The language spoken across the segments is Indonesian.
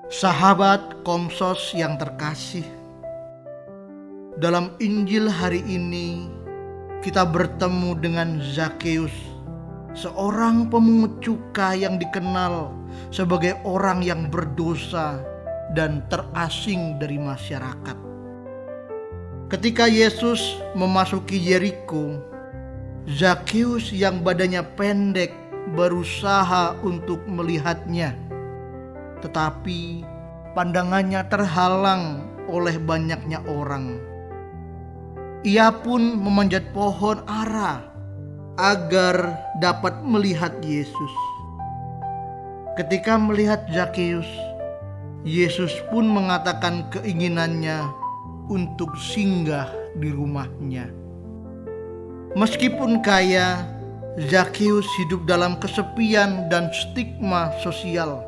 Sahabat Komsos yang terkasih, dalam Injil hari ini kita bertemu dengan Zakheus, seorang pemungut cukai yang dikenal sebagai orang yang berdosa dan terasing dari masyarakat. Ketika Yesus memasuki Yeriko, Zakheus yang badannya pendek berusaha untuk melihatnya, tetapi pandangannya terhalang oleh banyaknya orang. Ia pun memanjat pohon ara agar dapat melihat Yesus. Ketika melihat Zakheus, Yesus pun mengatakan keinginannya untuk singgah di rumahnya. Meskipun kaya, Zakheus hidup dalam kesepian dan stigma sosial.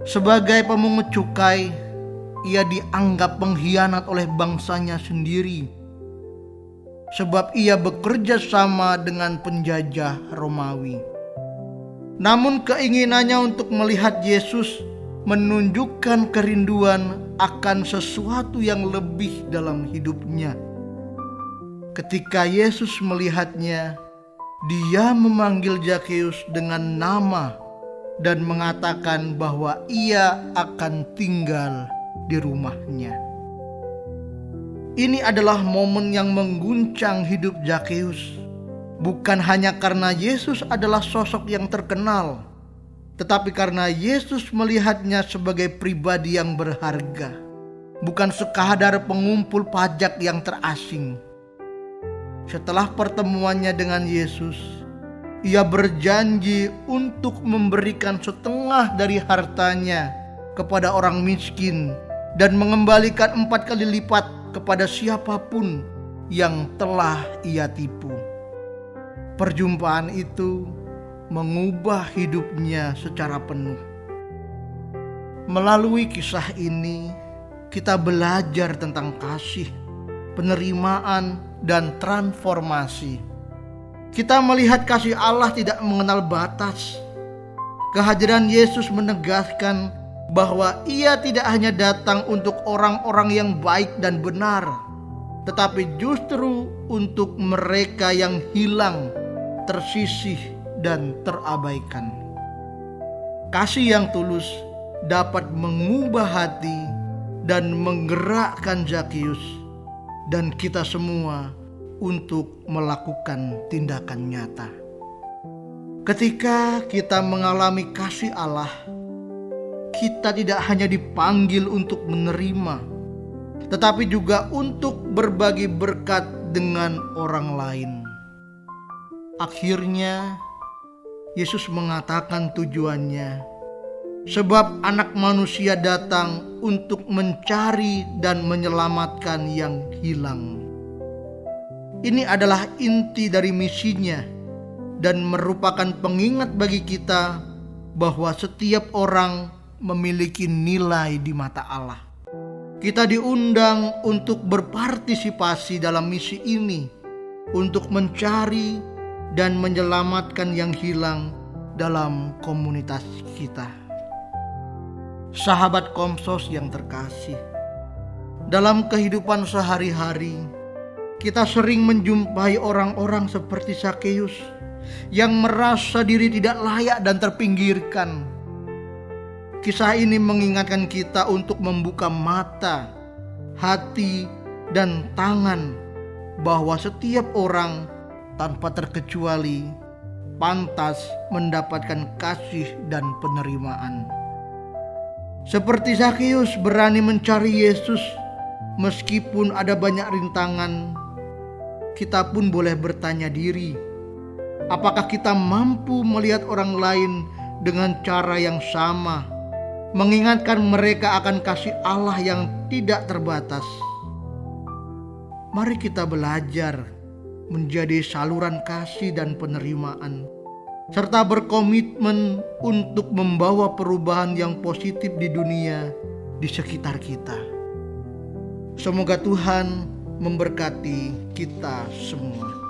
Sebagai pemungut cukai, ia dianggap pengkhianat oleh bangsanya sendiri, sebab ia bekerja sama dengan penjajah Romawi. Namun keinginannya untuk melihat Yesus menunjukkan kerinduan akan sesuatu yang lebih dalam hidupnya. Ketika Yesus melihatnya, dia memanggil Zakheus dengan nama dan mengatakan bahwa ia akan tinggal di rumahnya. Ini adalah momen yang mengguncang hidup Zakheus, bukan hanya karena Yesus adalah sosok yang terkenal, tetapi karena Yesus melihatnya sebagai pribadi yang berharga, bukan sekadar pengumpul pajak yang terasing. Setelah pertemuannya dengan Yesus, ia berjanji untuk memberikan setengah dari hartanya kepada orang miskin dan mengembalikan 4 kali lipat kepada siapapun yang telah ia tipu. Perjumpaan itu mengubah hidupnya secara penuh. Melalui kisah ini, kita belajar tentang kasih, penerimaan, dan transformasi. Kita melihat kasih Allah tidak mengenal batas. Kehadiran Yesus menegaskan bahwa ia tidak hanya datang untuk orang-orang yang baik dan benar, tetapi justru untuk mereka yang hilang, tersisih, dan terabaikan. Kasih yang tulus dapat mengubah hati dan menggerakkan Zakheus dan kita semua untuk melakukan tindakan nyata. Ketika kita mengalami kasih Allah, kita tidak hanya dipanggil untuk menerima, tetapi juga untuk berbagi berkat dengan orang lain. Akhirnya, Yesus mengatakan tujuannya, sebab Anak Manusia datang untuk mencari dan menyelamatkan yang hilang. Ini adalah inti dari misinya dan merupakan pengingat bagi kita bahwa setiap orang memiliki nilai di mata Allah. Kita diundang untuk berpartisipasi dalam misi ini, untuk mencari dan menyelamatkan yang hilang dalam komunitas kita. Sahabat Komsos yang terkasih, dalam kehidupan sehari-hari, kita sering menjumpai orang-orang seperti Zakheus yang merasa diri tidak layak dan terpinggirkan. Kisah ini mengingatkan kita untuk membuka mata, hati, dan tangan bahwa setiap orang tanpa terkecuali pantas mendapatkan kasih dan penerimaan. Seperti Zakheus berani mencari Yesus meskipun ada banyak rintangan, kita pun boleh bertanya diri, apakah kita mampu melihat orang lain dengan cara yang sama, mengingatkan mereka akan kasih Allah yang tidak terbatas. Mari kita belajar menjadi saluran kasih dan penerimaan, serta berkomitmen untuk membawa perubahan yang positif di dunia di sekitar kita. Semoga Tuhan memberkati kita semua.